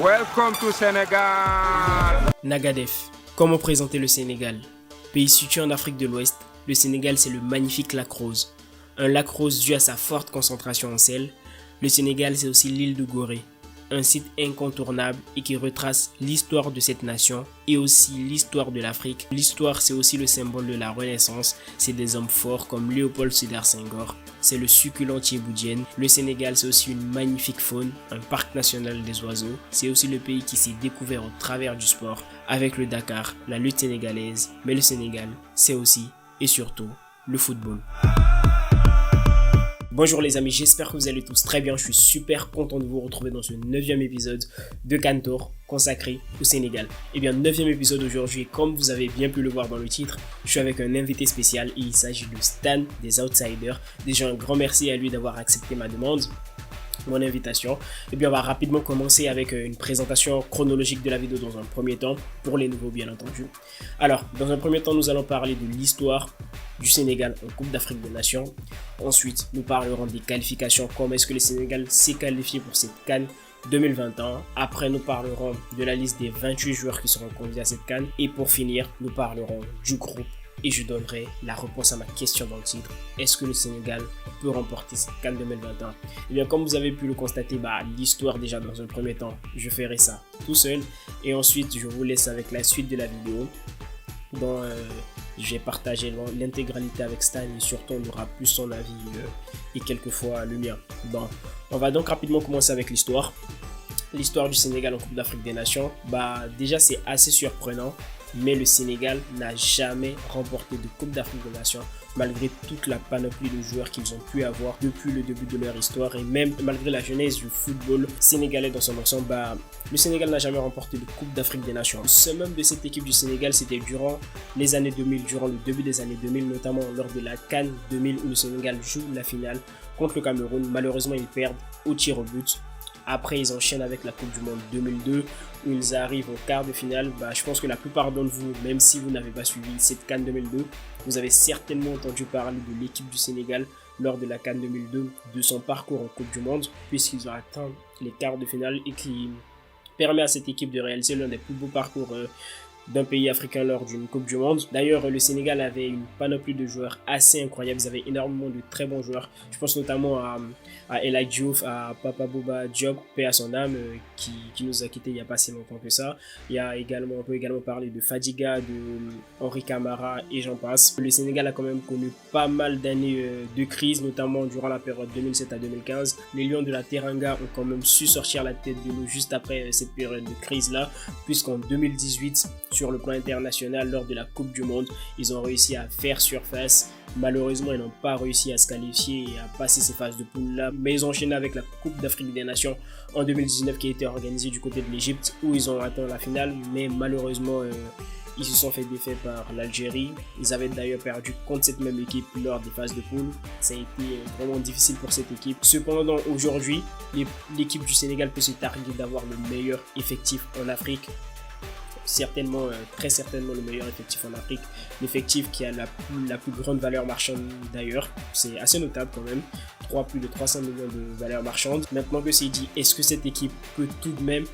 Welcome to Senegal. Nagadef. Comment présenter le Sénégal? Pays situé en Afrique de l'Ouest, le Sénégal c'est le magnifique lac Rose. Un lac rose dû à sa forte concentration en sel. Le Sénégal c'est aussi l'île de Gorée, un site incontournable et qui retrace l'histoire de cette nation et aussi l'histoire de l'Afrique. L'histoire c'est aussi le symbole de la Renaissance, c'est des hommes forts comme Léopold Sédar Senghor, c'est le succulent Thiébaut Diène. Le Sénégal c'est aussi une magnifique faune, un parc national des oiseaux, c'est aussi le pays qui s'est découvert au travers du sport avec le Dakar, la lutte sénégalaise, mais le Sénégal c'est aussi et surtout le football. Bonjour les amis, j'espère que vous allez tous très bien, je suis super content de vous retrouver dans ce 9e épisode de Cantor consacré au Sénégal. Et bien 9e épisode aujourd'hui, comme vous avez bien pu le voir dans le titre, je suis avec un invité spécial et il s'agit de Stan des Outsiders. Déjà un grand merci à lui d'avoir accepté ma demande, mon invitation. Et bien on va rapidement commencer avec une présentation chronologique de la vidéo dans un premier temps, pour les nouveaux bien entendu. Alors, dans un premier temps, nous allons parler de l'histoire du Sénégal en Coupe d'Afrique des Nations. Ensuite, nous parlerons des qualifications, comment est-ce que le Sénégal s'est qualifié pour cette CAN 2021. Après, nous parlerons de la liste des 28 joueurs qui seront conviés à cette CAN. Et pour finir, nous parlerons du groupe et je donnerai la réponse à ma question dans le titre. Est-ce que le Sénégal peut remporter cette CAN 2021? Et bien, comme vous avez pu le constater, l'histoire déjà dans un premier temps, je ferai ça tout seul. Et ensuite, je vous laisse avec la suite de la vidéo. Dont je vais partager l'intégralité avec Stan et surtout on aura plus son avis et quelquefois le mien. Bon, on va donc rapidement commencer avec l'histoire. L'histoire du Sénégal en Coupe d'Afrique des Nations, déjà c'est assez surprenant, mais le Sénégal n'a jamais remporté de Coupe d'Afrique des Nations malgré toute la panoplie de joueurs qu'ils ont pu avoir depuis le début de leur histoire et même malgré la genèse du football sénégalais dans son ensemble, le Sénégal n'a jamais remporté de Coupe d'Afrique des Nations. Le summum de cette équipe du Sénégal, c'était durant les années 2000, durant le début des années 2000, notamment lors de la CAN 2000 où le Sénégal joue la finale contre le Cameroun. Malheureusement, ils perdent au tir au but. Après, ils enchaînent avec la Coupe du Monde 2002 où ils arrivent au quart de finale. Je pense que la plupart d'entre vous, même si vous n'avez pas suivi cette CAN 2002, vous avez certainement entendu parler de l'équipe du Sénégal lors de la CAN 2002, de son parcours en Coupe du Monde, puisqu'ils ont atteint les quarts de finale et qui permet à cette équipe de réaliser l'un des plus beaux parcours d'un pays africain lors d'une Coupe du Monde. D'ailleurs, le Sénégal avait une panoplie de joueurs assez incroyables. Ils avaient énormément de très bons joueurs. Je pense notamment à El Hadji Diouf, à Papa Bouba Diop, paix à son âme, qui nous a quittés il n'y a pas si longtemps que ça. On peut également parler de Fadiga, de Henri Camara et j'en passe. Le Sénégal a quand même connu pas mal d'années de crise, notamment durant la période 2007 à 2015. Les Lions de la Teranga ont quand même su sortir la tête de l'eau juste après cette période de crise-là, puisqu'en 2018, sur le plan international, lors de la Coupe du Monde, ils ont réussi à faire surface. Malheureusement, ils n'ont pas réussi à se qualifier et à passer ces phases de poule là, mais ils ont enchaîné avec la Coupe d'Afrique des Nations en 2019 qui a été organisée du côté de l'Égypte où ils ont atteint la finale, mais malheureusement ils se sont fait défaire par l'Algérie. Ils avaient d'ailleurs perdu contre cette même équipe lors des phases de poule. Ça a été vraiment difficile pour cette équipe. Cependant, aujourd'hui, l'équipe du Sénégal peut se targuer d'avoir le meilleur effectif en Afrique. Certainement, très certainement le meilleur effectif en Afrique, l'effectif qui a la plus grande valeur marchande d'ailleurs, c'est assez notable quand même, plus de 300 millions de valeur marchande. Maintenant que c'est dit, est-ce que cette équipe peut tout de même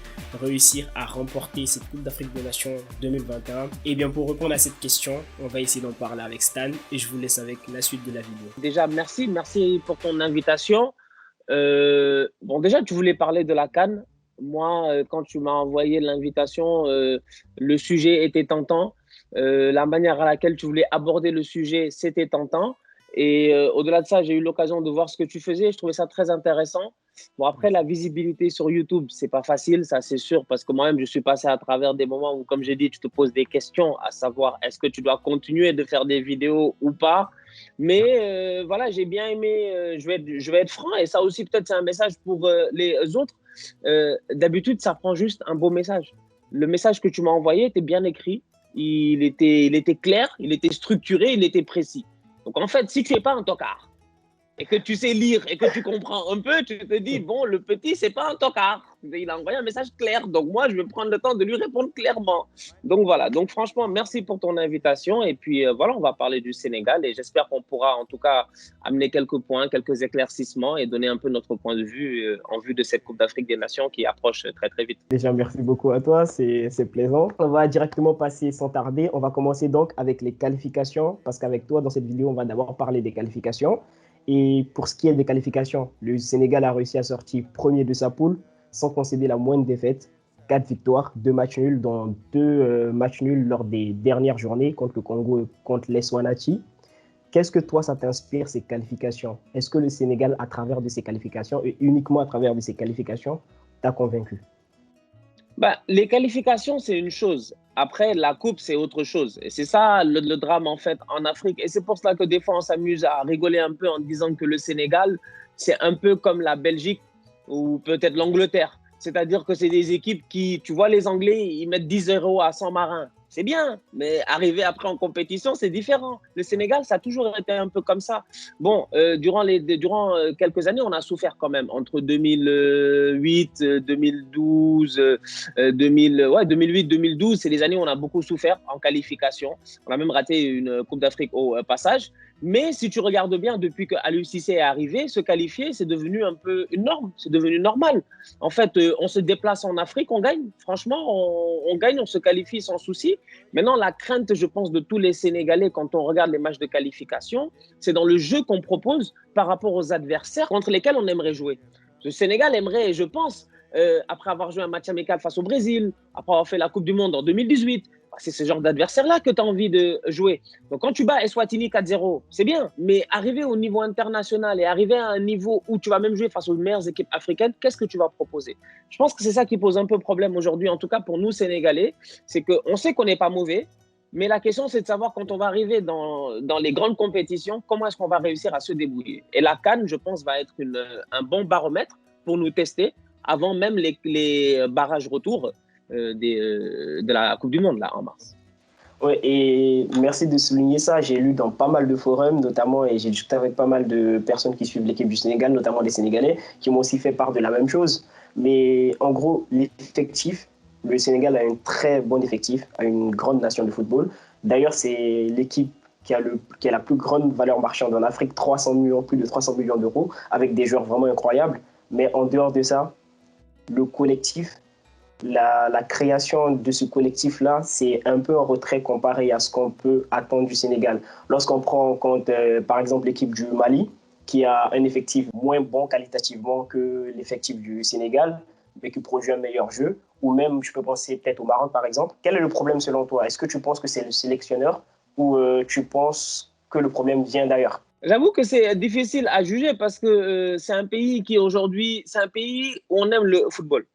réussir à remporter cette Coupe d'Afrique des Nations 2021? Et bien pour répondre à cette question, on va essayer d'en parler avec Stan et je vous laisse avec la suite de la vidéo. Déjà, merci pour ton invitation. Déjà tu voulais parler de la CAN. Moi, quand tu m'as envoyé l'invitation, le sujet était tentant. La manière à laquelle tu voulais aborder le sujet, c'était tentant. Et au-delà de ça, j'ai eu l'occasion de voir ce que tu faisais. Je trouvais ça très intéressant. Bon, après, la visibilité sur YouTube, c'est pas facile, ça c'est sûr, parce que moi-même, je suis passé à travers des moments où, comme j'ai dit, tu te poses des questions, à savoir, est-ce que tu dois continuer de faire des vidéos ou pas? Mais voilà, j'ai bien aimé, je vais être franc, et ça aussi, peut-être, c'est un message pour les autres. D'habitude, ça prend juste un beau message. Le message que tu m'as envoyé était bien écrit, il était clair, il était structuré, il était précis. Donc en fait, si tu n'es pas un tocard et que tu sais lire et que tu comprends un peu, tu te dis, bon, le petit, c'est pas un tocard. Il a envoyé un message clair. Donc, moi, je vais prendre le temps de lui répondre clairement. Donc, voilà. Donc, franchement, merci pour ton invitation. Et puis, voilà, on va parler du Sénégal. Et j'espère qu'on pourra, en tout cas, amener quelques points, quelques éclaircissements et donner un peu notre point de vue en vue de cette Coupe d'Afrique des Nations qui approche très, très vite. Déjà, merci beaucoup à toi, c'est plaisant. On va directement passer sans tarder. On va commencer donc avec les qualifications, parce qu'avec toi, dans cette vidéo, on va d'abord parler des qualifications. Et pour ce qui est des qualifications, le Sénégal a réussi à sortir premier de sa poule sans concéder la moindre défaite. 4 victoires, 2 matchs nuls, dont 2 matchs nuls lors des dernières journées contre le Congo et contre l'Eswatini. Qu'est-ce que toi, ça t'inspire, ces qualifications? Est-ce que le Sénégal, à travers de ces qualifications, et uniquement à travers de ces qualifications, t'a convaincu? Les qualifications, c'est une chose. Après, la coupe, c'est autre chose. Et c'est ça le drame, en fait, en Afrique. Et c'est pour cela que des fois, on s'amuse à rigoler un peu en disant que le Sénégal, c'est un peu comme la Belgique ou peut-être l'Angleterre. C'est-à-dire que c'est des équipes qui, tu vois, les Anglais, ils mettent 10-0 à 100 marins. C'est bien, mais arriver après en compétition, c'est différent. Le Sénégal, ça a toujours été un peu comme ça. Bon, durant quelques années, on a souffert quand même. Entre 2008, 2012, 2008, 2012, c'est les années où on a beaucoup souffert en qualification. On a même raté une Coupe d'Afrique au passage. Mais si tu regardes bien, depuis que Aliou Cissé est arrivé, se qualifier, c'est devenu un peu une norme, c'est devenu normal. En fait, on se déplace en Afrique, on gagne. Franchement, on gagne, on se qualifie sans souci. Maintenant, la crainte, je pense, de tous les Sénégalais quand on regarde les matchs de qualification, c'est dans le jeu qu'on propose par rapport aux adversaires contre lesquels on aimerait jouer. Le Sénégal aimerait, je pense, après avoir joué un match amical face au Brésil, après avoir fait la Coupe du Monde en 2018, c'est ce genre d'adversaire-là que tu as envie de jouer. Donc, quand tu bats Eswatini 4-0, c'est bien. Mais arriver au niveau international et arriver à un niveau où tu vas même jouer face aux meilleures équipes africaines, qu'est-ce que tu vas proposer? Je pense que c'est ça qui pose un peu problème aujourd'hui, en tout cas pour nous, Sénégalais. C'est qu'on sait qu'on n'est pas mauvais, mais la question, c'est de savoir quand on va arriver dans les grandes compétitions, comment est-ce qu'on va réussir à se débrouiller. Et la CAN, je pense, va être un bon baromètre pour nous tester avant même les barrages retour de la Coupe du Monde là, en mars. Oui, et merci de souligner ça. J'ai lu dans pas mal de forums, notamment, et j'ai discuté avec pas mal de personnes qui suivent l'équipe du Sénégal, notamment des Sénégalais, qui m'ont aussi fait part de la même chose. Mais en gros, l'effectif, le Sénégal a un très bon effectif, a une grande nation de football. D'ailleurs, c'est l'équipe qui a la plus grande valeur marchande en Afrique, 300 millions, plus de 300 millions d'euros, avec des joueurs vraiment incroyables. Mais en dehors de ça, le collectif, la création de ce collectif-là, c'est un peu en retrait comparé à ce qu'on peut attendre du Sénégal. Lorsqu'on prend en compte, par exemple, l'équipe du Mali, qui a un effectif moins bon qualitativement que l'effectif du Sénégal, mais qui produit un meilleur jeu, ou même, je peux penser peut-être au Maroc, par exemple. Quel est le problème selon toi? Est-ce que tu penses que c'est le sélectionneur ou tu penses que le problème vient d'ailleurs? J'avoue que c'est difficile à juger parce que c'est un pays qui aujourd'hui, c'est un pays où on aime le football.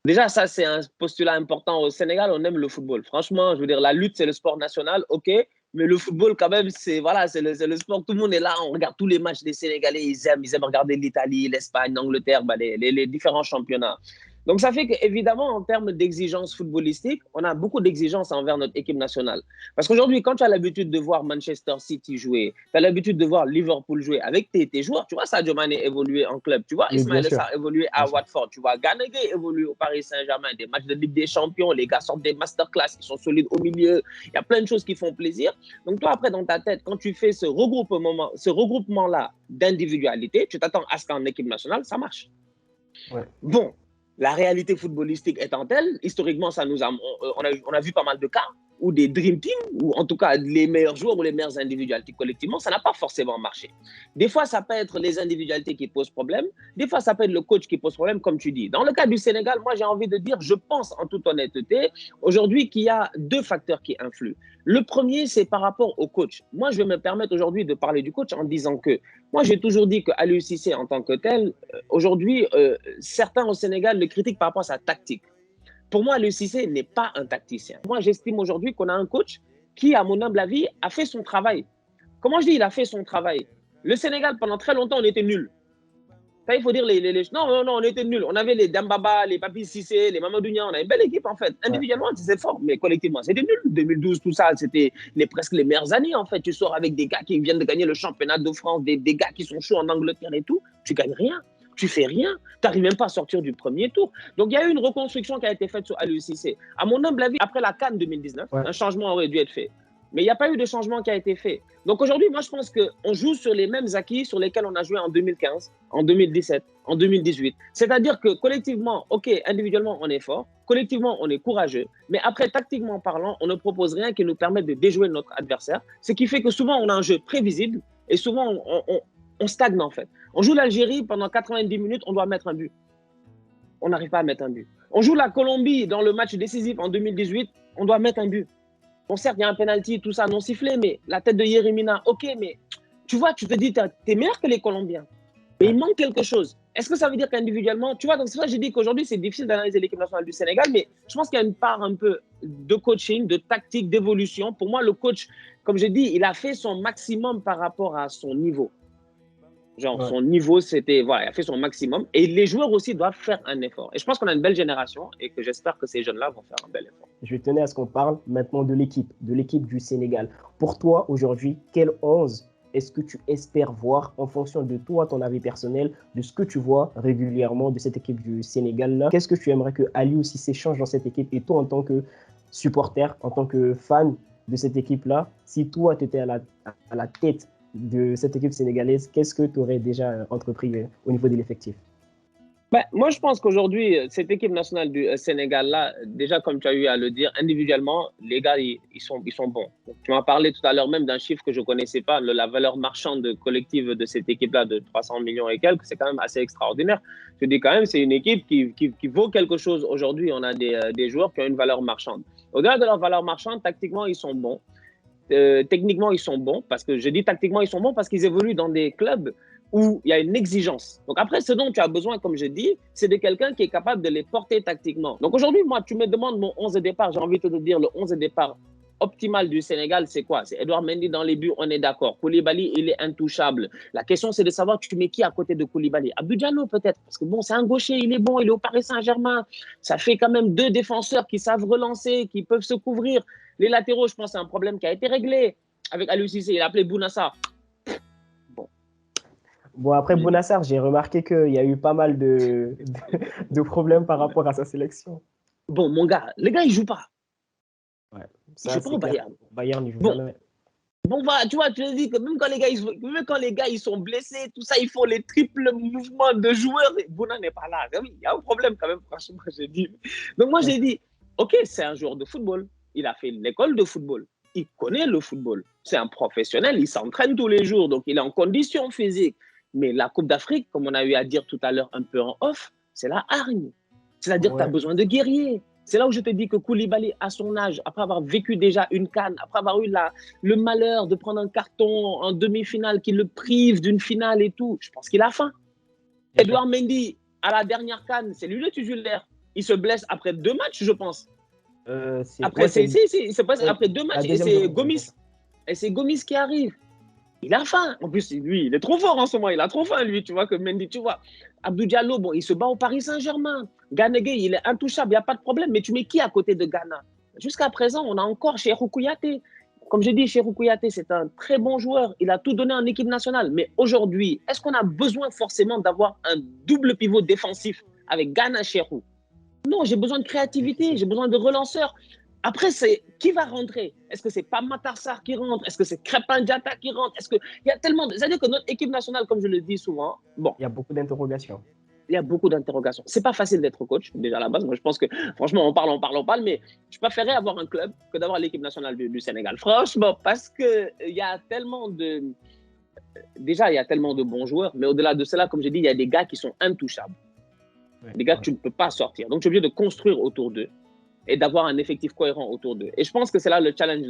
Déjà, ça, c'est un postulat important au Sénégal. On aime le football. Franchement, je veux dire, la lutte, c'est le sport national, OK. Mais le football, quand même, c'est le sport. Tout le monde est là. On regarde tous les matchs des Sénégalais. Ils aiment regarder l'Italie, l'Espagne, l'Angleterre, les différents championnats. Donc, ça fait qu'évidemment, en termes d'exigences footballistiques, on a beaucoup d'exigences envers notre équipe nationale. Parce qu'aujourd'hui, quand tu as l'habitude de voir Manchester City jouer, tu as l'habitude de voir Liverpool jouer avec tes joueurs, tu vois Sadio Mané évoluer en club, tu vois Ismaïla Sarr évoluer à Watford, tu vois Gana Gueye évoluer au Paris Saint-Germain, des matchs de Ligue des Champions, les gars sortent des masterclass, ils sont solides au milieu, il y a plein de choses qui font plaisir. Donc, toi, après, dans ta tête, quand tu fais ce regroupement-là d'individualité, tu t'attends à ce qu'en équipe nationale, ça marche. Ouais. Bon. La réalité footballistique étant telle, historiquement, on a vu pas mal de cas où des Dream Team, ou en tout cas les meilleurs joueurs ou les meilleures individualités collectivement, ça n'a pas forcément marché. Des fois, ça peut être les individualités qui posent problème, des fois, ça peut être le coach qui pose problème, comme tu dis. Dans le cas du Sénégal, moi, j'ai envie de dire, je pense en toute honnêteté, aujourd'hui, qu'il y a 2 facteurs qui influent. Le premier, c'est par rapport au coach. Moi, je vais me permettre aujourd'hui de parler du coach en disant que, moi, j'ai toujours dit que Aliou Cissé en tant que tel, aujourd'hui, certains au Sénégal le critiquent par rapport à sa tactique. Pour moi, Aliou Cissé n'est pas un tacticien. Moi, j'estime aujourd'hui qu'on a un coach qui, à mon humble avis, a fait son travail. Comment je dis il a fait son travail? Le Sénégal, pendant très longtemps, on était nuls. Ça, il faut dire Non, on était nuls. On avait les Dambaba, les Papi Cissé, les Mamadou Niang. On avait une belle équipe, en fait. Individuellement, c'était fort, mais collectivement, c'était nul. 2012, tout ça, c'était presque les meilleures années, en fait. Tu sors avec des gars qui viennent de gagner le championnat de France, des gars qui sont chauds en Angleterre et tout. Tu gagnes rien. tu fais rien. Tu n'arrives même pas à sortir du premier tour. Donc, il y a eu une reconstruction qui a été faite sur Aliou Cissé. À mon humble avis, après la CAN 2019, un changement aurait dû être fait. Mais il n'y a pas eu de changement qui a été fait. Donc aujourd'hui, moi, je pense qu'on joue sur les mêmes acquis sur lesquels on a joué en 2015, en 2017, en 2018. C'est-à-dire que collectivement, OK, individuellement, on est fort. Collectivement, on est courageux. Mais après, tactiquement parlant, on ne propose rien qui nous permette de déjouer notre adversaire. Ce qui fait que souvent, on a un jeu prévisible et souvent, on stagne en fait. On joue l'Algérie pendant 90 minutes, on doit mettre un but. On n'arrive pas à mettre un but. On joue la Colombie dans le match décisif en 2018, on doit mettre un but. Bon, certes, il y a un penalty, tout ça non sifflé, mais la tête de Yerimina, OK, mais tu vois, tu te dis, t'es meilleur que les Colombiens. Mais il manque quelque chose. Est-ce que ça veut dire qu'individuellement, tu vois, donc c'est ça que j'ai dit qu'aujourd'hui, c'est difficile d'analyser l'équipe nationale du Sénégal, mais je pense qu'il y a une part un peu de coaching, de tactique, d'évolution. Pour moi, le coach, comme j'ai dit, il a fait son maximum par rapport à son niveau. Genre, son niveau, c'était, voilà, il a fait son maximum. Et les joueurs aussi doivent faire un effort. Et je pense qu'on a une belle génération et que j'espère que ces jeunes-là vont faire un bel effort. Je tenais à ce qu'on parle maintenant de l'équipe du Sénégal. Pour toi, aujourd'hui, quel 11 est-ce que tu espères voir en fonction de toi, ton avis personnel, de ce que tu vois régulièrement de cette équipe du Sénégal-là? Qu'est-ce que tu aimerais que Aliou Cissé change dans cette équipe? Et toi, en tant que supporter, en tant que fan de cette équipe-là, si toi, tu étais à la tête de cette équipe sénégalaise, qu'est-ce que tu aurais déjà entrepris au niveau de l'effectif? Moi, je pense qu'aujourd'hui, cette équipe nationale du Sénégal-là, déjà, comme tu as eu à le dire, individuellement, les gars, ils sont bons. Donc, tu m'as parlé tout à l'heure même d'un chiffre que je ne connaissais pas, la valeur marchande collective de cette équipe-là de 300 millions et quelques, c'est quand même assez extraordinaire. Je te dis quand même, c'est une équipe qui vaut quelque chose aujourd'hui. On a des joueurs qui ont une valeur marchande. Au-delà de leur valeur marchande, tactiquement, ils sont bons. Techniquement, ils sont bons, parce que je dis tactiquement, ils sont bons parce qu'ils évoluent dans des clubs où il y a une exigence. Donc après, ce dont tu as besoin, comme je dis, c'est de quelqu'un qui est capable de les porter tactiquement. Donc aujourd'hui, moi, tu me demandes mon 11 de départ, j'ai envie de te dire le 11 de départ optimal du Sénégal, c'est quoi? C'est Edouard Mendy dans les buts, on est d'accord. Koulibaly, il est intouchable. La question, c'est de savoir tu mets qui à côté de Koulibaly? Abdou Diallo peut-être, parce que bon, c'est un gaucher, il est bon, il est au Paris Saint-Germain. Ça fait quand même 2 défenseurs qui savent relancer, qui peuvent se couvrir. Les latéraux, je pense, c'est un problème qui a été réglé. Avec Aliou Cissé, il a appelé Bounassar. Bon, après Bounassar, j'ai remarqué qu'il y a eu pas mal de problèmes par rapport à sa sélection. Bon, mon gars, les gars, ils ne jouent pas. Ouais, ils ne jouent pas au Bayern. Bayern, ils jouent jamais. Bon, voilà, tu vois, tu te dis que même quand les gars ils sont blessés, tout ça, ils font les triples mouvements de joueurs. Bouna n'est pas là. Oui, il y a un problème quand même, franchement, j'ai dit. Donc moi, j'ai dit, OK, c'est un joueur de football. Il a fait l'école de football. Il connaît le football. C'est un professionnel. Il s'entraîne tous les jours. Donc, il est en condition physique. Mais la Coupe d'Afrique, comme on a eu à dire tout à l'heure un peu en off, c'est la hargne. C'est-à-dire que tu as besoin de guerriers. C'est là où je te dis que Koulibaly, à son âge, après avoir vécu déjà une CAN, après avoir eu le malheur de prendre un carton en demi-finale qui le prive d'une finale et tout, je pense qu'il a faim. Edouard Mendy, à la dernière CAN, c'est lui le titulaire. Il se blesse après 2 matchs, je pense. Après 2 matchs et c'est Gomis. Et c'est Gomis qui arrive. Il a faim. En plus, lui, il est trop fort en ce moment. Il a trop faim, lui, tu vois, que Mendy, tu vois. Abdou Diallo, bon, il se bat au Paris Saint-Germain. Gana Gueye, il est intouchable, il n'y a pas de problème. Mais tu mets qui à côté de Ghana? Jusqu'à présent, on a encore Cheikhou Kouyaté. Comme je dis, Cheikhou Kouyaté, c'est un très bon joueur. Il a tout donné en équipe nationale. Mais aujourd'hui, est-ce qu'on a besoin forcément d'avoir un double pivot défensif avec Ghana Cheikhou? Non, j'ai besoin de créativité, j'ai besoin de relanceurs. Après, c'est qui va rentrer? Est-ce que c'est pas Matar Sarr qui rentre? Est-ce que c'est Crépin Diatta qui rentre? Est-ce que il y a tellement de... C'est-à-dire que notre équipe nationale, comme je le dis souvent, bon, il y a beaucoup d'interrogations. Il y a beaucoup d'interrogations. C'est pas facile d'être coach déjà à la base. Moi, je pense que franchement, on parle, mais je préférais avoir un club que d'avoir l'équipe nationale du Sénégal. Franchement, parce que il y a tellement de bons joueurs, mais au-delà de cela, comme j'ai dit, il y a des gars qui sont intouchables. Ouais, des gars que tu ne peux pas sortir. Donc, tu es obligé de construire autour d'eux et d'avoir un effectif cohérent autour d'eux. Et je pense que c'est là le challenge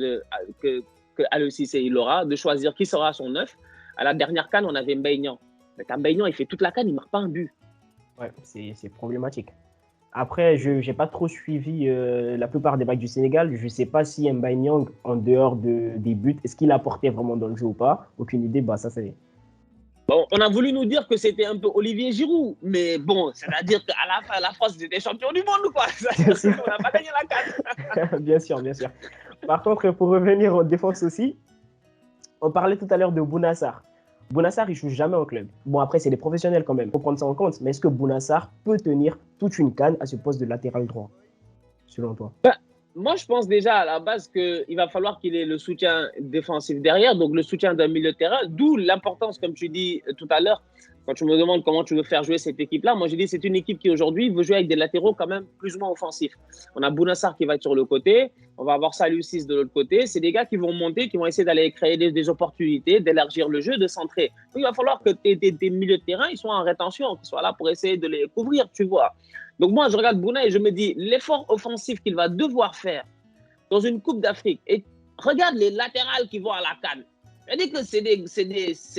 que Aliou Cissé il aura, de choisir qui sera son neuf. À la dernière CAN, on avait Mbaye Niang. Mais Mbaye Niang, il fait toute la CAN, il ne marque pas un but. Ouais, c'est problématique. Après, je n'ai pas trop suivi la plupart des matchs du Sénégal. Je ne sais pas si Mbaye Niang, en dehors des buts, est-ce qu'il apportait vraiment dans le jeu ou pas? Aucune idée, ça c'est... Bon, on a voulu nous dire que c'était un peu Olivier Giroud, mais bon, c'est-à-dire qu'à la fin, la France était champion du monde ou quoi? On n'a pas gagné la CAN. Bien sûr, bien sûr. Par contre, pour revenir en défense aussi, on parlait tout à l'heure de Bounassar. Bouna Sarr, il joue jamais en club. Bon, après, c'est des professionnels quand même. Il faut prendre ça en compte. Mais est-ce que Bouna Sarr peut tenir toute une CAN à ce poste de latéral droit, selon toi? Moi, je pense déjà à la base qu'il va falloir qu'il ait le soutien défensif derrière, donc le soutien d'un milieu de terrain, d'où l'importance, comme tu dis tout à l'heure, quand tu me demandes comment tu veux faire jouer cette équipe-là, moi je dis c'est une équipe qui aujourd'hui veut jouer avec des latéraux quand même plus ou moins offensifs. On a Bouna Sarr qui va être sur le côté, on va avoir Saliou Ciss de l'autre côté, c'est des gars qui vont monter, qui vont essayer d'aller créer des opportunités, d'élargir le jeu, de centrer. Donc il va falloir que tes milieux de terrain ils soient en rétention, qu'ils soient là pour essayer de les couvrir, tu vois. Donc moi, je regarde Bouna et je me dis, l'effort offensif qu'il va devoir faire dans une Coupe d'Afrique, et regarde les latérales qui vont à la CAN. Je dis que c'est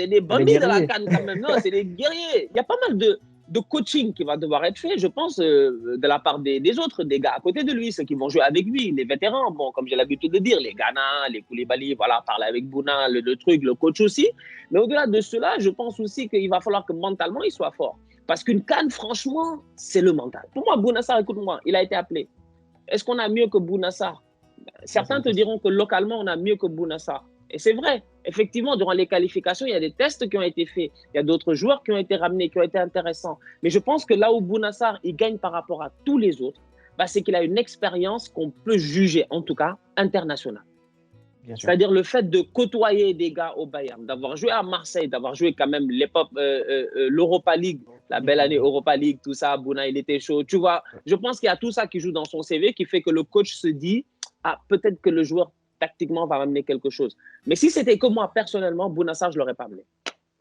des bandits de la CAN quand même. Non, c'est des guerriers. Il y a pas mal de coaching qui va devoir être fait, je pense, de la part des autres, des gars à côté de lui, ceux qui vont jouer avec lui, les vétérans. Bon, comme j'ai l'habitude de dire, les Ghana, les Koulibaly, voilà, parler avec Bouna, le truc, le coach aussi. Mais au-delà de cela, je pense aussi qu'il va falloir que mentalement, il soit fort. Parce qu'une CAN, franchement, c'est le mental. Pour moi, Bouna Sarr, écoute-moi, il a été appelé. Est-ce qu'on a mieux que Bouna Sarr? Certains te diront que localement, on a mieux que Bouna Sarr. Et c'est vrai. Effectivement, durant les qualifications, il y a des tests qui ont été faits. Il y a d'autres joueurs qui ont été ramenés, qui ont été intéressants. Mais je pense que là où Bouna Sarr, il gagne par rapport à tous les autres, bah, c'est qu'il a une expérience qu'on peut juger, en tout cas, internationale. C'est-à-dire le fait de côtoyer des gars au Bayern, d'avoir joué à Marseille, d'avoir joué quand même l'Europa League, la belle année Europa League, tout ça, Bouna, il était chaud. Tu vois, je pense qu'il y a tout ça qui joue dans son CV, qui fait que le coach se dit, ah, peut-être que le joueur, tactiquement, va m'amener quelque chose. Mais si c'était que moi, personnellement, Bouna Sarr, je ne l'aurais pas amené.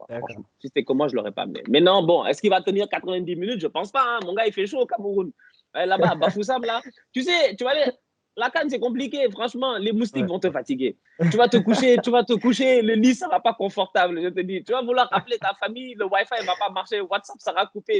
Franchement, si c'était que moi, je ne l'aurais pas amené. Mais non, bon, est-ce qu'il va tenir 90 minutes? Je ne pense pas. Hein. Mon gars, il fait chaud au Cameroun. Là-bas, Bafoussam, là. Tu sais, tu vas aller... La CAN, c'est compliqué. Franchement, les moustiques vont te fatiguer. Tu vas te coucher, le lit, ça ne va pas confortable, je te dis. Tu vas vouloir appeler ta famille, le Wi-Fi ne va pas marcher, WhatsApp sera coupé.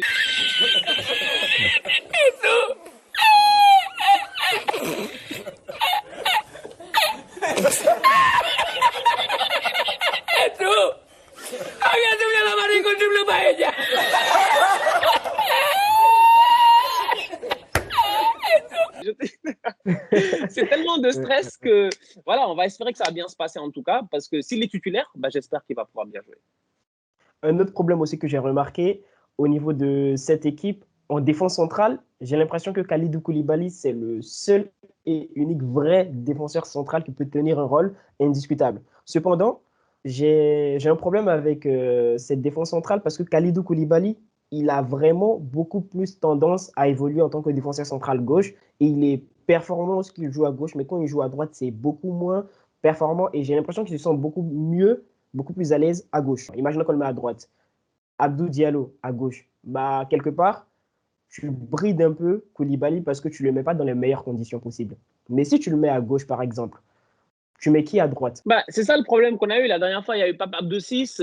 C'est tellement de stress que voilà, on va espérer que ça va bien se passer en tout cas, parce que s'il est titulaire, bah, j'espère qu'il va pouvoir bien jouer. Un autre problème aussi que j'ai remarqué au niveau de cette équipe, en défense centrale, j'ai l'impression que Kalidou Koulibaly, c'est le seul et unique vrai défenseur central qui peut tenir un rôle indiscutable. Cependant, j'ai un problème avec cette défense centrale parce que Kalidou Koulibaly, il a vraiment beaucoup plus tendance à évoluer en tant que défenseur central gauche et il est performant lorsqu'il joue à gauche, mais quand il joue à droite, c'est beaucoup moins performant et j'ai l'impression qu'il se sent beaucoup mieux, beaucoup plus à l'aise à gauche. Imaginons qu'on le met à droite. Abdou Diallo à gauche. Bah, quelque part, tu brides un peu Koulibaly parce que tu ne le mets pas dans les meilleures conditions possibles. Mais si tu le mets à gauche, par exemple, tu mets qui à droite? Bah, c'est ça le problème qu'on a eu la dernière fois. Il y a eu Pape Abdou Ciss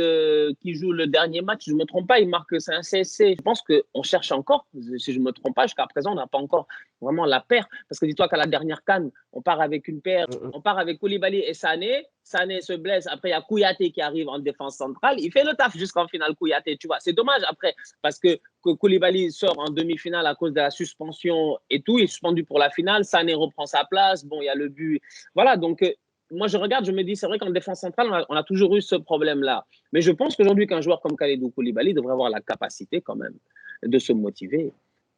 qui joue le dernier match. Je ne me trompe pas, il marque, c'est un CSC. Je pense qu'on cherche encore, si je ne me trompe pas, jusqu'à présent, on n'a pas encore vraiment la paire. Parce que dis-toi qu'à la dernière CAN, on part avec une paire. On part avec Koulibaly et Sané. Sané se blesse. Après, il y a Kouyaté qui arrive en défense centrale. Il fait le taf jusqu'en finale, Kouyaté. Tu vois, c'est dommage après parce que Koulibaly sort en demi-finale à cause de la suspension et tout. Il est suspendu pour la finale. Sané reprend sa place. Bon, il y a le but. Voilà, donc... moi, je regarde, je me dis, c'est vrai qu'en défense centrale, on a toujours eu ce problème-là. Mais je pense qu'aujourd'hui, qu'un joueur comme Kalidou Koulibaly devrait avoir la capacité quand même de se motiver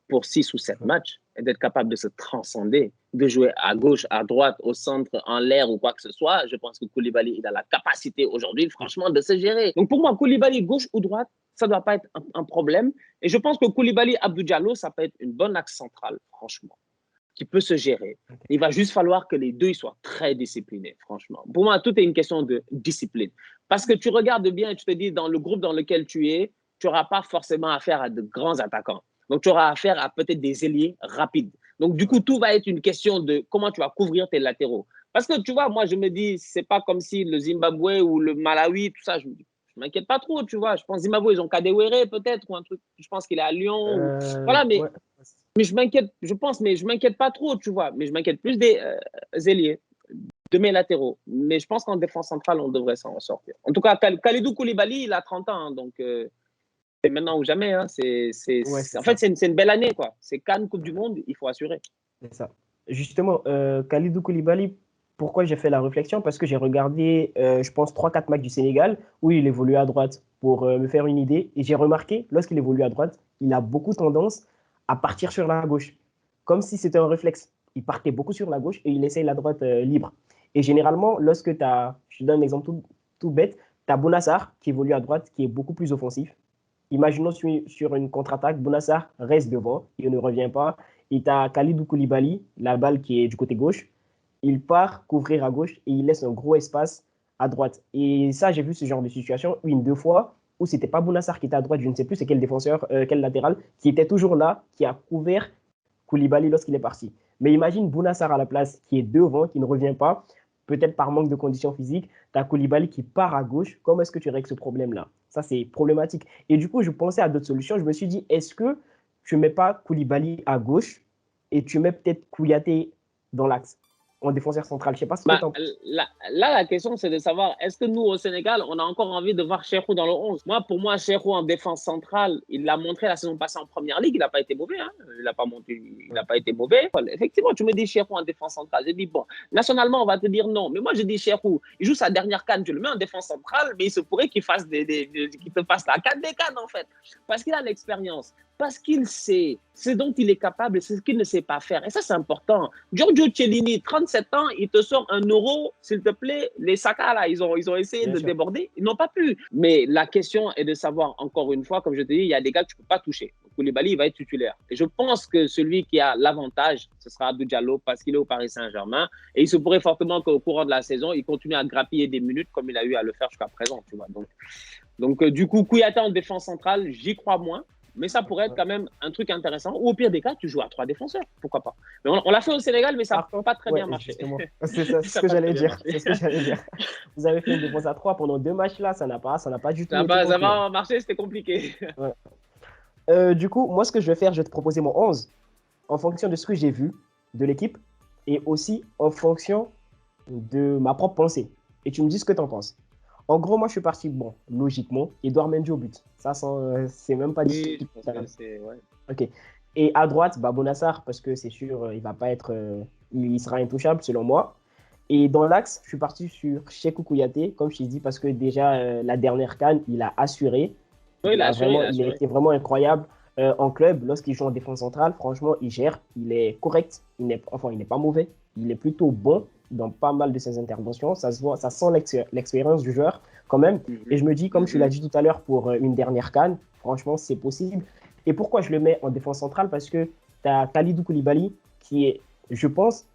pour 6 ou 7 matchs et d'être capable de se transcender, de jouer à gauche, à droite, au centre, en l'air ou quoi que ce soit. Je pense que Koulibaly, il a la capacité aujourd'hui, franchement, de se gérer. Donc pour moi, Koulibaly, gauche ou droite, ça ne doit pas être un problème. Et je pense que Koulibaly, Abdou Diallo, ça peut être une bonne axe centrale, franchement, qui peut se gérer. Il va juste falloir que les deux ils soient très disciplinés, franchement. Pour moi, tout est une question de discipline. Parce que tu regardes bien et tu te dis, dans le groupe dans lequel tu es, tu n'auras pas forcément affaire à de grands attaquants. Donc, tu auras affaire à peut-être des ailiers rapides. Donc, du coup, tout va être une question de comment tu vas couvrir tes latéraux. Parce que, tu vois, moi, je me dis, c'est pas comme si le Zimbabwe ou le Malawi, tout ça, je m'inquiète pas trop, tu vois. Je pense Zimbabwe, ils ont Kadewere peut-être, ou un truc, je pense qu'il est à Lyon. Voilà, mais... Ouais. Mais je m'inquiète, je pense, mais je m'inquiète pas trop, tu vois. Mais je m'inquiète plus des ailiers, de mes latéraux. Mais je pense qu'en défense centrale, on devrait s'en sortir. En tout cas, Kalidou Koulibaly, il a 30 ans, hein, donc c'est maintenant ou jamais. Hein. En fait, c'est une belle année, quoi. C'est CAN, Coupe du Monde, il faut assurer. C'est ça. Justement, Kalidou Koulibaly, pourquoi j'ai fait la réflexion? Parce que j'ai regardé, je pense, 3-4 matchs du Sénégal où il évoluait à droite. pour me faire une idée. Et j'ai remarqué, lorsqu'il évolue à droite, il a beaucoup tendance à partir sur la gauche, comme si c'était un réflexe. Il partait beaucoup sur la gauche et il essaye la droite libre. Et généralement, lorsque tu as, je te donne un exemple tout bête, tu as Bonassar qui évolue à droite, qui est beaucoup plus offensif. Imaginons sur une contre-attaque, Bonassar reste devant, il ne revient pas. Et tu as Khalidou Koulibaly, la balle qui est du côté gauche. Il part couvrir à gauche et il laisse un gros espace à droite. Et ça, j'ai vu ce genre de situation une, deux fois, où c'était pas Bonassar qui était à droite, je ne sais plus c'est quel défenseur, quel latéral, qui était toujours là, qui a couvert Koulibaly lorsqu'il est parti. Mais imagine Bonassar à la place, qui est devant, qui ne revient pas, peut-être par manque de conditions physiques, tu as Koulibaly qui part à gauche. Comment est-ce que tu règles ce problème-là? Ça, c'est problématique. Et du coup, je pensais à d'autres solutions. Je me suis dit, est-ce que tu ne mets pas Koulibaly à gauche et tu mets peut-être Kouyaté dans l'axe en défenseur central? Je sais pas ce que tu en penses. La question, c'est de savoir, est-ce que nous, au Sénégal, on a encore envie de voir Cheikhou dans le 11? Pour moi, Cheikhou en défense centrale, il l'a montré la saison passée en Première Ligue, il n'a pas été mauvais. Hein. Il n'a pas été mauvais. Effectivement, tu me dis Cheikhou en défense centrale. Je dis, bon, nationalement, on va te dire non. Mais moi, je dis Cheikhou, il joue sa dernière CAN, tu le mets en défense centrale, mais il se pourrait qu'il fasse qu'il te fasse la CAN des CAN, en fait. Parce qu'il a l'expérience. Parce qu'il sait ce dont il est capable et c'est ce qu'il ne sait pas faire. Et ça, c'est important. Giorgio Chiellini, 37 ans, il te sort un euro, s'il te plaît. Les Saka, là, ils ont essayé de déborder. Ils n'ont pas pu. Mais la question est de savoir, encore une fois, comme je te dis, il y a des gars que tu ne peux pas toucher. Koulibaly, il va être titulaire. Et je pense que celui qui a l'avantage, ce sera Abdou Diallo parce qu'il est au Paris Saint-Germain. Et il se pourrait fortement qu'au courant de la saison, il continue à grappiller des minutes comme il a eu à le faire jusqu'à présent. Tu vois. Donc, du coup, Kouyaté en défense centrale, j'y crois moins. Mais ça pourrait être quand même un truc intéressant. Ou au pire des cas, tu joues à 3 défenseurs. Pourquoi pas? Mais on l'a fait au Sénégal, mais ça n'a pas très bien marché. C'est ce que j'allais dire. Vous avez fait une défense à 3 pendant 2 matchs là, ça n'a pas du tout. Ça n'a pas marché, c'était compliqué. Du coup, moi, ce que je vais faire, je vais te proposer mon 11 en fonction de ce que j'ai vu de l'équipe et aussi en fonction de ma propre pensée. Et tu me dis ce que tu en penses. En gros, moi, je suis parti, logiquement, Edouard Mendy au but. Ça, c'est même pas discutable. Ok. Et à droite, Bonassar, parce que c'est sûr, il va pas être, il sera intouchable, selon moi. Et dans l'axe, je suis parti sur Cheikhou Kouyaté, comme je t'ai dit, parce que déjà, la dernière CAN, il a assuré. Oui, il a été vraiment incroyable en club. Lorsqu'il joue en défense centrale, franchement, il gère, il est correct. Il n'est pas mauvais. Il est plutôt bon dans pas mal de ses interventions. Ça se voit, ça sent l'expérience du joueur quand même. Et je me dis, comme tu l'as dit tout à l'heure pour une dernière CAN, franchement, c'est possible. Et pourquoi je le mets en défense centrale? Parce que tu as Khalidou Koulibaly qui est, je pense,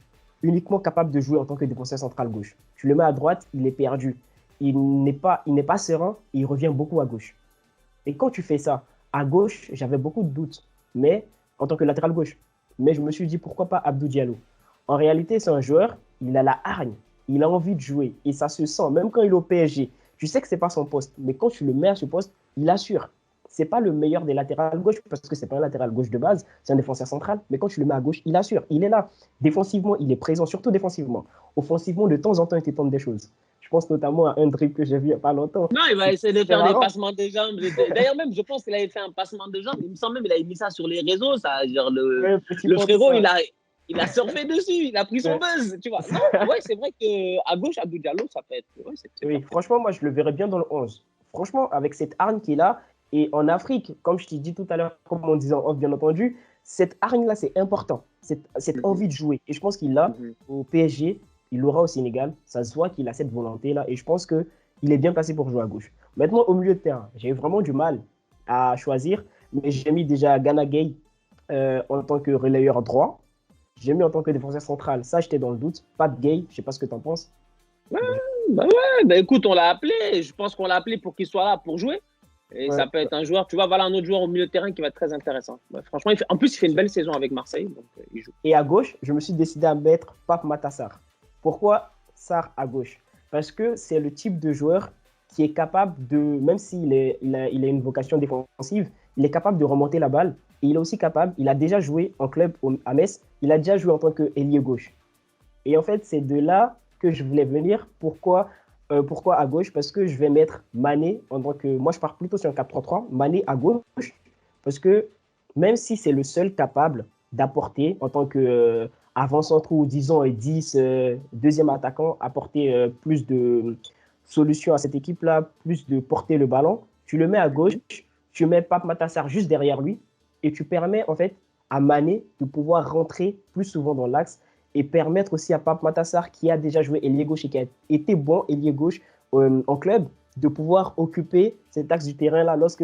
uniquement capable de jouer en tant que défenseur central gauche. Tu le mets à droite, il est perdu. Il n'est pas serein et il revient beaucoup à gauche. Et quand tu fais ça, à gauche, j'avais beaucoup de doutes, mais en tant que latéral gauche. Mais je me suis dit, pourquoi pas Abdou Diallo? En réalité, c'est un joueur, il a la hargne, il a envie de jouer et ça se sent, même quand il est au PSG. Tu sais que ce n'est pas son poste, mais quand tu le mets à ce poste, il assure. Ce n'est pas le meilleur des latérales gauche parce que ce n'est pas un latéral gauche de base, c'est un défenseur central, mais quand tu le mets à gauche, il assure, il est là. Défensivement, il est présent, surtout défensivement. Offensivement, de temps en temps, il tente des choses. Je pense notamment à un dribble que j'ai vu il n'y a pas longtemps. Non, il va essayer de faire des passements de jambes. D'ailleurs, même, je pense qu'il avait fait un passement de jambes. Il me semble même qu'il avait mis ça sur les réseaux. Ça, genre le frérot, il a surfé dessus. Il a pris son buzz. Tu vois. Non, ouais, c'est vrai qu'à gauche, Abdou Diallo, ça peut être. Ouais, oui, franchement, moi, je le verrais bien dans le 11. Franchement, avec cette hargne qu'il a. Et en Afrique, comme je t'ai dit tout à l'heure, comme on disait en off, bien entendu, cette hargne-là, c'est important. Cette envie de jouer. Et je pense qu'il l'a au PSG. Il l'aura au Sénégal. Ça se voit qu'il a cette volonté-là. Et je pense qu'il est bien placé pour jouer à gauche. Maintenant, au milieu de terrain, j'ai eu vraiment du mal à choisir. Mais j'ai mis déjà Gana Gueye en tant que relayeur droit. J'ai mis en tant que défenseur central. Ça, j'étais dans le doute. Pat Gueye, je ne sais pas ce que tu en penses. Écoute, on l'a appelé. Je pense qu'on l'a appelé pour qu'il soit là pour jouer. Et ça peut être un joueur, tu vois, voilà un autre joueur au milieu de terrain qui va être très intéressant. Franchement, en plus, il fait une belle saison avec Marseille. Donc, il joue. Et à gauche, je me suis décidé à mettre Pape Matar Sarr. Pourquoi Sarr à gauche? Parce que c'est le type de joueur qui est capable de, même s'il a une vocation défensive, il est capable de remonter la balle. Et il est aussi capable, il a déjà joué en club à Metz, il a déjà joué en tant qu'ailier gauche. Et en fait, c'est de là que je voulais venir. Pourquoi à gauche? Parce que je vais mettre Mané en tant que... Moi, je pars plutôt sur un 4-3-3. Mané à gauche. Parce que même si c'est le seul capable d'apporter en tant que avant-centre ou disons 10, deuxième attaquant, apporter plus de solutions à cette équipe-là, plus de porter le ballon, tu le mets à gauche, tu mets Pape Matar Sarr juste derrière lui et tu permets en fait à Mané de pouvoir rentrer plus souvent dans l'axe et permettre aussi à Pape Matar Sarr, qui a déjà joué ailier gauche et qui a été bon ailier gauche en club, de pouvoir occuper cet axe du terrain-là lorsque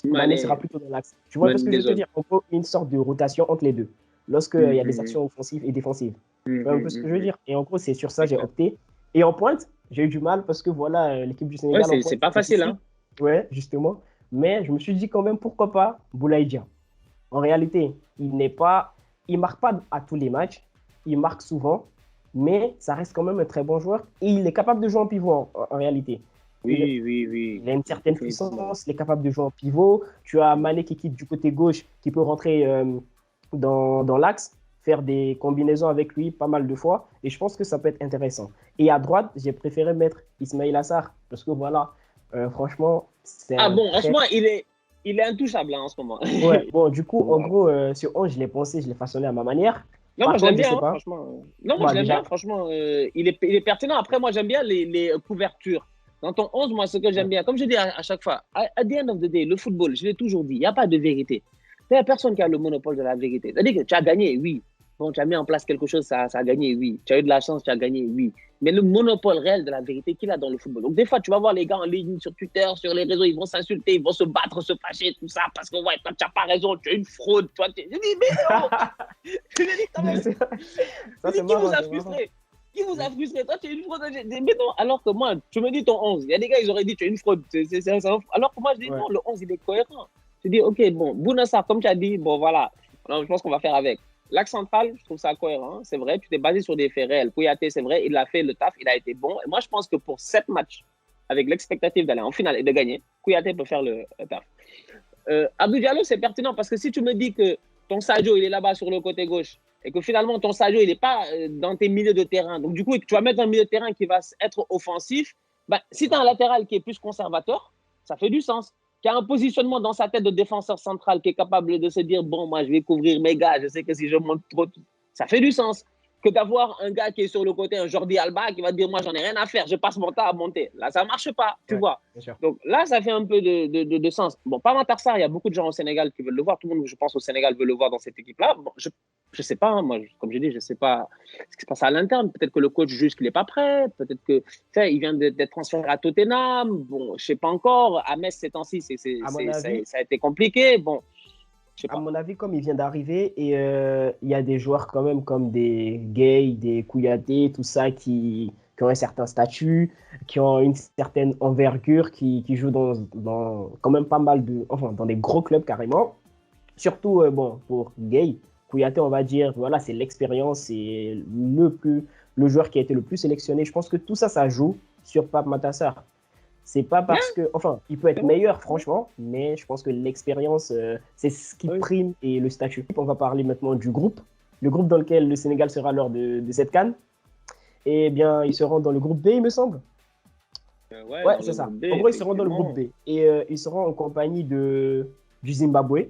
Mané sera plutôt dans l'axe. Tu vois ce que je veux te dire? On peut une sorte de rotation entre les deux, lorsqu'il y a des actions offensives et défensives. Tu vois un peu ce que je veux dire? Et en gros, c'est sur ça que j'ai opté. Et en pointe, j'ai eu du mal parce que voilà, l'équipe du Sénégal. Ouais, c'est pas facile, hein? Ouais, justement. Mais je me suis dit quand même, pourquoi pas Boulaye Dia. En réalité, il marque pas à tous les matchs, il marque souvent, mais ça reste quand même un très bon joueur et il est capable de jouer en pivot en réalité. Oui. Il a une certaine puissance, il est capable de jouer en pivot. Tu as Mané qui quitte du côté gauche, qui peut rentrer dans l'axe, faire des combinaisons avec lui pas mal de fois. Et je pense que ça peut être intéressant. Et à droite, j'ai préféré mettre Ismaïla Assar parce que voilà, franchement, c'est franchement, il est intouchable en ce moment. Ouais, bon, du coup, en gros, sur 11, je l'ai pensé, je l'ai façonné à ma manière. Non, moi, je l'aime bien, franchement. Non, moi, je l'aime bien, franchement. Il est pertinent. Après, moi, j'aime bien les couvertures. Dans ton 11, moi, ce que j'aime bien, comme je dis à chaque fois, at the end of the day, le football, je l'ai toujours dit, il n'y a pas de vérité. Il n'y a personne qui a le monopole de la vérité. C'est-à-dire que tu as gagné, oui. Bon, tu as mis en place quelque chose, ça a gagné, oui. Tu as eu de la chance, tu as gagné, oui. Mais le monopole réel de la vérité qu'il a dans le football. Donc, des fois, tu vas voir les gars en ligne sur Twitter, sur les réseaux, ils vont s'insulter, ils vont se battre, se fâcher, tout ça, parce que, ouais, toi, tu n'as pas raison, tu es une fraude. Toi, je dis, mais non. Je dis, quand même. Qui vous a frustré? Qui vous a frustré? Toi, tu es une fraude. Mais non, alors que moi, tu me dis ton 11. Il y a des gars, ils auraient dit, tu es une fraude. Alors que moi, je dis, non, le 11, il est cohérent. Je dis, ok, bon, Bouna Sarr, comme tu as dit, bon, voilà. Alors, je pense qu'on va faire avec. L'axe central, je trouve ça cohérent. C'est vrai, tu t'es basé sur des faits réels. Kouyaté, c'est vrai, il a fait le taf, il a été bon. Et moi, je pense que pour 7 matchs, avec l'expectative d'aller en finale et de gagner, Kouyaté peut faire le taf. Abdou Diallo, c'est pertinent parce que si tu me dis que ton Sadio, il est là-bas sur le côté gauche et que finalement, ton Sadio, il n'est pas dans tes milieux de terrain. Donc, du coup, tu vas mettre un milieu de terrain qui va être offensif. Ben, si tu as un latéral qui est plus conservateur, ça fait du sens. Qui a un positionnement dans sa tête de défenseur central, qui est capable de se dire, bon, moi, je vais couvrir mes gars, je sais que si je monte trop, ça fait du sens. Que d'avoir un gars qui est sur le côté, un Jordi Alba, qui va dire, moi, j'en ai rien à faire, je passe mon temps à monter. Là, ça ne marche pas, tu vois. Donc là, ça fait un peu de sens. Bon, pas Matar Sarr, il y a beaucoup de gens au Sénégal qui veulent le voir. Tout le monde, je pense, au Sénégal veut le voir dans cette équipe-là. Bon, je ne sais pas, hein, moi, comme je dis, je ne sais pas ce qui se passe à l'interne. Peut-être que le coach juge qu'il n'est pas prêt. Peut-être que, il vient d'être transféré à Tottenham. Bon, je ne sais pas encore. À Metz, ces temps-ci, ça a été compliqué. Bon. À mon avis, comme il vient d'arriver, et il y a des joueurs quand même comme des Gay, des Kouyaté, tout ça, qui ont un certain statut, qui ont une certaine envergure, qui jouent dans quand même pas mal dans des gros clubs carrément. Surtout, pour Gay, Kouyaté, on va dire, voilà, c'est l'expérience, c'est le joueur qui a été le plus sélectionné. Je pense que tout ça, ça joue sur Pape Matar Sarr. C'est pas parce que, il peut être meilleur, franchement, mais je pense que l'expérience, c'est ce qui prime et le statut. On va parler maintenant du groupe, le groupe dans lequel le Sénégal sera lors de cette CAN. Eh bien, ils seront dans le groupe B, il me semble. Ouais, c'est ça. En gros, ils seront dans le groupe B. Et ils seront en compagnie du Zimbabwe,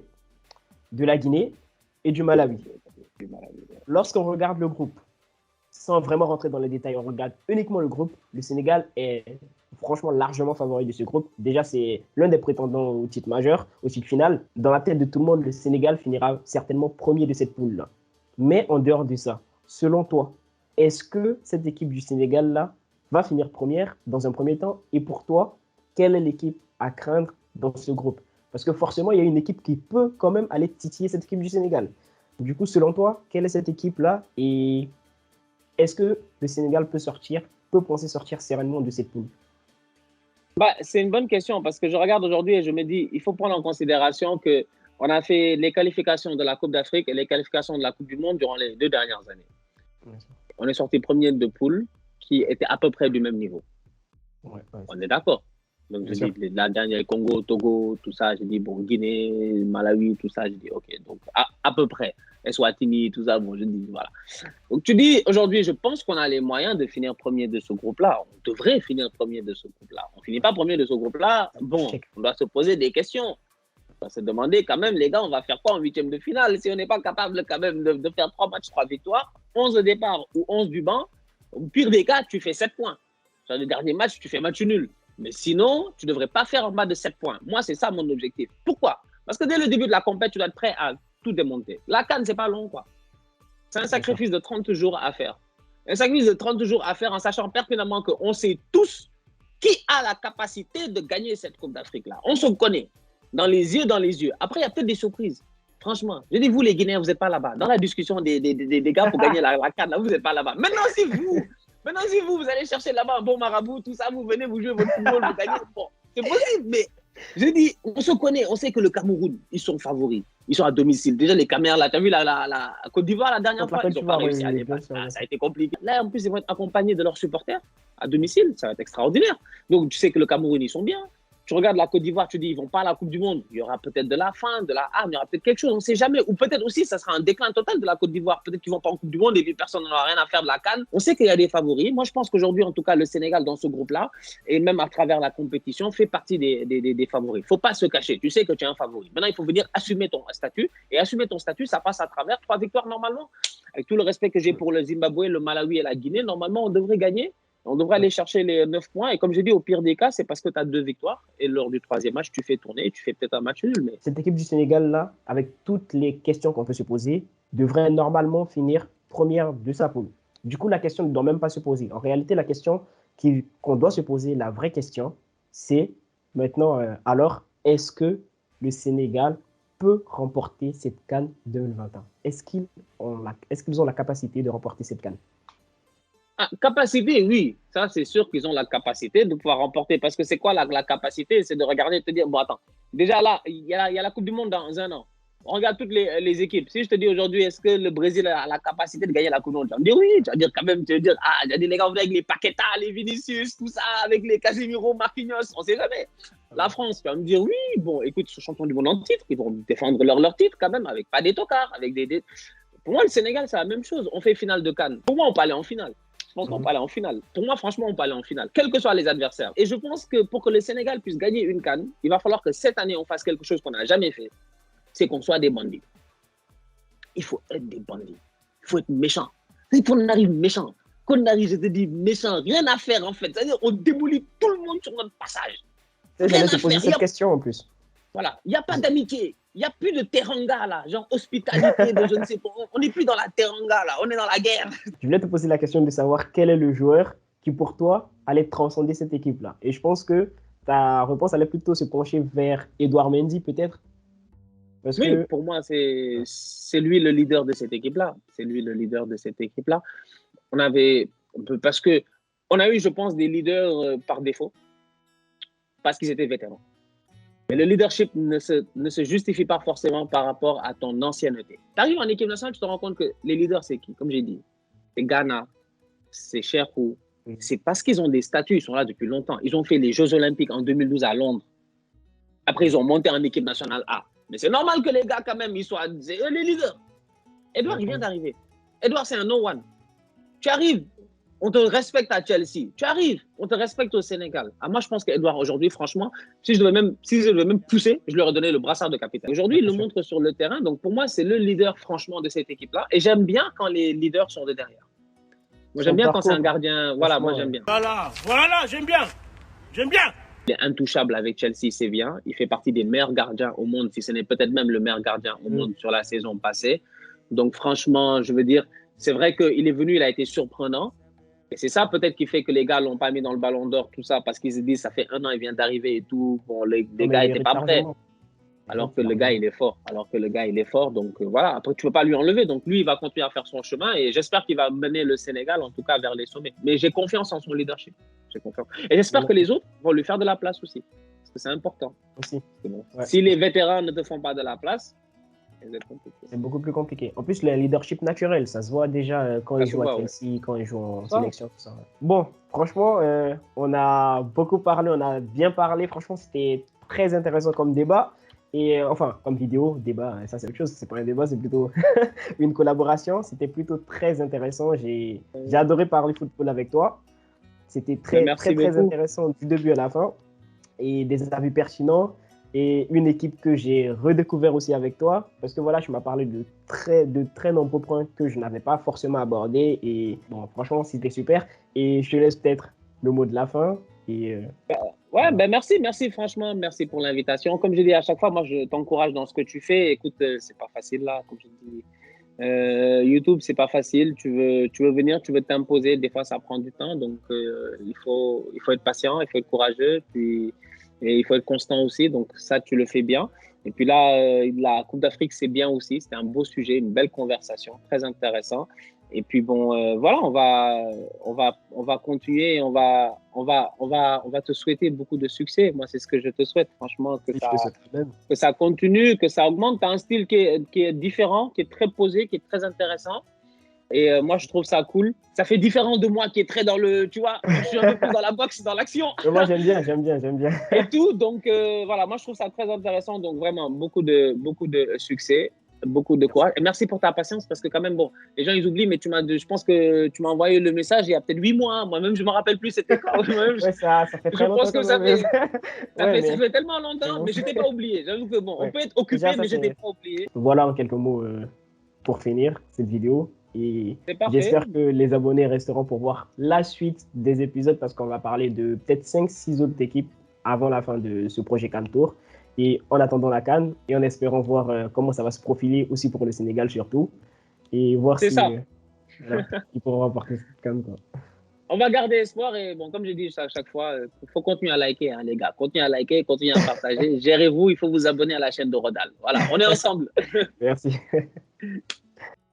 de la Guinée et du Malawi. Lorsqu'on regarde le groupe, sans vraiment rentrer dans les détails, on regarde uniquement le groupe, le Sénégal est franchement largement favori de ce groupe. Déjà, c'est l'un des prétendants au titre majeur, au titre final. Dans la tête de tout le monde, le Sénégal finira certainement premier de cette poule-là. Mais en dehors de ça, selon toi, est-ce que cette équipe du Sénégal-là va finir première dans un premier temps? Et pour toi, quelle est l'équipe à craindre dans ce groupe? Parce que forcément, il y a une équipe qui peut quand même aller titiller cette équipe du Sénégal. Du coup, selon toi, quelle est cette équipe-là? Et est-ce que le Sénégal peut penser sortir sereinement de cette poule? C'est une bonne question parce que je regarde aujourd'hui et je me dis, il faut prendre en considération qu'on a fait les qualifications de la Coupe d'Afrique et les qualifications de la Coupe du Monde durant les 2 dernières années. On est sorti premier de poule qui était à peu près du même niveau. On est d'accord. Donc, je dis, la dernière, Congo, Togo, tout ça, j'ai dit, bon, Guinée, Malawi, tout ça, j'ai dit, ok, donc à peu près. Eswatini, tout ça, bon, je dis, voilà. Donc, tu dis, aujourd'hui, je pense qu'on a les moyens de finir premier de ce groupe-là. On devrait finir premier de ce groupe-là. On ne finit pas premier de ce groupe-là. Bon, on doit se poser des questions. On va se demander quand même, les gars, on va faire quoi en 8e de finale si on n'est pas capable quand même de faire 3 matchs, 3 victoires, 11 au départ ou 11 du banc. Au pire des cas, tu fais 7 points. Sur le dernier match, tu fais match nul. Mais sinon, tu ne devrais pas faire en bas de 7 points. Moi, c'est ça mon objectif. Pourquoi? Parce que dès le début de la compétition, tu dois être prêt à tout démonter. La CAN, c'est pas long, quoi. C'est un sacrifice de 30 jours à faire. Un sacrifice de 30 jours à faire en sachant pertinemment qu'on sait tous qui a la capacité de gagner cette Coupe d'Afrique-là. On se connaît, dans les yeux, dans les yeux. Après, il y a peut-être des surprises. Franchement, je dis, vous les Guinéens, vous n'êtes pas là-bas. Dans la discussion des gars pour gagner la CAN, là, vous n'êtes pas là-bas. Maintenant, si vous allez chercher là-bas un bon marabout, tout ça, vous venez, vous jouez votre football, vous gagnez. Bon, c'est possible, mais je dis, on se connaît, on sait que le Cameroun, ils sont favoris. Ils sont à domicile. Déjà, les caméras, là, tu as vu la Côte d'Ivoire la dernière fois, ils n'ont pas réussi à dépasser. Ça a été compliqué. Là, en plus, ils vont être accompagnés de leurs supporters à domicile. Ça va être extraordinaire. Donc, tu sais que le Cameroun, ils sont bien. Tu regardes la Côte d'Ivoire, tu dis, ils ne vont pas à la Coupe du Monde. Il y aura peut-être de la faim, de la hargne, il y aura peut-être quelque chose, on ne sait jamais. Ou peut-être aussi, ça sera un déclin total de la Côte d'Ivoire. Peut-être qu'ils ne vont pas en Coupe du Monde et puis personne n'aura rien à faire de la CAN. On sait qu'il y a des favoris. Moi, je pense qu'aujourd'hui, en tout cas, le Sénégal, dans ce groupe-là, et même à travers la compétition, fait partie des favoris. Il ne faut pas se cacher. Tu sais que tu es un favori. Maintenant, il faut venir assumer ton statut. Et assumer ton statut, ça passe à travers 3 victoires normalement. Avec tout le respect que j'ai pour le Zimbabwe, le Malawi et la Guinée, normalement, on devrait gagner. On devrait aller chercher les 9 points. Et comme je dis, au pire des cas, c'est parce que tu as 2 victoires. Et lors du 3e match, tu fais tourner et tu fais peut-être un match nul. Mais... Cette équipe du Sénégal-là, avec toutes les questions qu'on peut se poser, devrait normalement finir première de sa poule. Du coup, la question ne doit même pas se poser. En réalité, la question qu'on doit se poser, la vraie question, c'est maintenant, alors, est-ce que le Sénégal peut remporter cette CAN 2021? Est-ce qu'ils ont la capacité de remporter cette CAN? Capacité, oui. Ça, c'est sûr qu'ils ont la capacité de pouvoir remporter. Parce que c'est quoi la capacité? C'est de regarder et de te dire, bon, attends, déjà là, il y a la Coupe du Monde dans un an. On regarde toutes les équipes. Si je te dis aujourd'hui, est-ce que le Brésil a la capacité de gagner la Coupe du Monde? Tu vas me dire oui. Tu vas dire quand même, tu vas dire, il y a des gars avec les Paqueta, les Vinicius, tout ça, avec les Casemiro, Marquinhos, on ne sait jamais. La France, tu vas me dire oui. Bon, écoute, ils sont champions du monde en titre. Ils vont défendre leur titre quand même, avec pas des tocards, avec des... Pour moi, le Sénégal, c'est la même chose. On fait finale de CAN. Pour moi, on peut aller en finale. Je pense qu'on peut aller en finale. Pour moi, franchement, on peut aller en finale, quels que soient les adversaires. Et je pense que pour que le Sénégal puisse gagner une CAN, il va falloir que cette année, on fasse quelque chose qu'on n'a jamais fait. C'est qu'on soit des bandits. Il faut être des bandits. Il faut être méchant. Il faut qu'on arrive méchant. Qu'on arrive, je te dis, méchant. Rien à faire, en fait. C'est-à-dire, on démolit tout le monde sur notre passage. J'allais te poser cette question, en plus. Voilà. Il n'y a pas d'amitié. Il n'y a plus de teranga, là. Genre hospitalité, de je ne sais pas. On n'est plus dans la teranga, là. On est dans la guerre. Je voulais te poser la question de savoir quel est le joueur qui, pour toi, allait transcender cette équipe-là. Et je pense que ta réponse allait plutôt se pencher vers Edouard Mendy, peut-être. Parce que... pour moi, c'est lui le leader de cette équipe-là. C'est lui le leader de cette équipe-là. Parce qu'on a eu, je pense, des leaders par défaut, parce qu'ils étaient vétérans. Mais le leadership ne se justifie pas forcément par rapport à ton ancienneté. Tu arrives en équipe nationale, tu te rends compte que les leaders, c'est qui? Comme j'ai dit, c'est Ghana, c'est Cherkou. C'est parce qu'ils ont des statuts, ils sont là depuis longtemps. Ils ont fait les Jeux Olympiques en 2012 à Londres. Après, ils ont monté en équipe nationale A. Mais c'est normal que les gars, quand même, ils soient les leaders. Edouard, il vient d'arriver. Edouard, c'est un no-one. Tu arrives, on te respecte à Chelsea. Tu arrives, on te respecte au Sénégal. Moi, je pense qu'Edouard, aujourd'hui, franchement, si je devais même pousser, je lui aurais donné le brassard de capitaine. Aujourd'hui, il le montre sur le terrain. Donc, pour moi, c'est le leader, franchement, de cette équipe-là. Et j'aime bien quand les leaders sont de derrière. Moi, j'aime bien quand c'est un gardien. Voilà, moi, j'aime bien. Voilà, j'aime bien. Il est intouchable avec Chelsea, c'est bien. Il fait partie des meilleurs gardiens au monde, si ce n'est peut-être même le meilleur gardien au monde sur la saison passée. Donc, franchement, je veux dire, c'est vrai qu'il est venu, il a été surprenant. Et c'est ça peut-être qui fait que les gars ne l'ont pas mis dans le Ballon d'Or, tout ça, parce qu'ils se disent, ça fait 1 an, il vient d'arriver et tout. Bon, les gars n'étaient pas prêts. Alors que le gars, il est fort. Donc, voilà. Après, tu ne peux pas lui enlever. Donc, lui, il va continuer à faire son chemin. Et j'espère qu'il va mener le Sénégal, en tout cas, vers les sommets. Mais j'ai confiance en son leadership. J'ai confiance. Et j'espère que les autres vont lui faire de la place aussi. Parce que c'est important. Aussi. Bon, si les vétérans ne te font pas de la place, c'est beaucoup plus compliqué. En plus, le leadership naturel, ça se voit déjà quand il joue à Chelsea, quand il joue en sélection, tout ça. Bon, franchement, on a beaucoup parlé, on a bien parlé. Franchement, c'était très intéressant comme débat. Et enfin, comme vidéo, débat, ça c'est autre chose. C'est pas un débat, c'est plutôt une collaboration. C'était plutôt très intéressant. J'ai adoré parler football avec toi. C'était très intéressant du début à la fin. Et des avis pertinents. Et une équipe que j'ai redécouvert aussi avec toi. Parce que voilà, tu m'as parlé de très nombreux points que je n'avais pas forcément abordés. Et bon, franchement, c'était super. Et je te laisse peut-être le mot de la fin. Et Ouais, ben merci franchement, merci pour l'invitation. Comme je dis à chaque fois, moi je t'encourage dans ce que tu fais. Écoute, c'est pas facile là, comme je dis. YouTube, c'est pas facile. Tu veux venir, tu veux t'imposer. Des fois, ça prend du temps, donc il faut être patient, il faut être courageux, puis et il faut être constant aussi. Donc ça, tu le fais bien. Et puis là, la Coupe d'Afrique, c'est bien aussi. C'était un beau sujet, une belle conversation, très intéressant. Et puis bon, voilà, on va continuer. Et on va te souhaiter beaucoup de succès. Moi, c'est ce que je te souhaite, franchement, Et je te souhaite la même. que ça continue, que ça augmente. Tu as un style qui est différent, qui est très posé, qui est très intéressant. Et moi, je trouve ça cool. Ça fait différent de moi qui est très dans le, tu vois, je suis un peu plus dans la boxe, dans l'action Mais moi, j'aime bien. et tout. Donc, voilà, moi, je trouve ça très intéressant. Donc, vraiment, beaucoup de succès, beaucoup de courage. Et merci pour ta patience parce que quand même, bon, les gens, ils oublient, mais je pense que tu m'as envoyé le message il y a peut-être 8 mois. Moi-même, je ne me rappelle plus c'était quand. Moi-même, Ouais, ça fait très je pense longtemps. que ça fait, Ouais, ça mais fait tellement longtemps, mais je n'étais pas oublié. J'avoue que bon, on Ouais. peut être occupé, Déjà, ça mais je n'étais fait- pas oublié. voilà en quelques mots pour finir cette vidéo. Et C'est parfait. j'espère que les abonnés resteront pour voir la suite des épisodes parce qu'on va parler de peut-être 5-6 autres équipes avant la fin de ce projet CAN Tour. Et en attendant la CAN et en espérant voir comment ça va se profiler aussi pour le Sénégal surtout. Et voir C'est si ça. voilà, ils pourront remporter cette CAN, quoi. On va garder espoir et bon, comme je dis à chaque fois, il faut continuer à liker, hein, les gars. Continuez à liker, continuez à partager. Gérez-vous, il faut vous abonner à la chaîne de Rodal. Voilà, on est ensemble. Merci.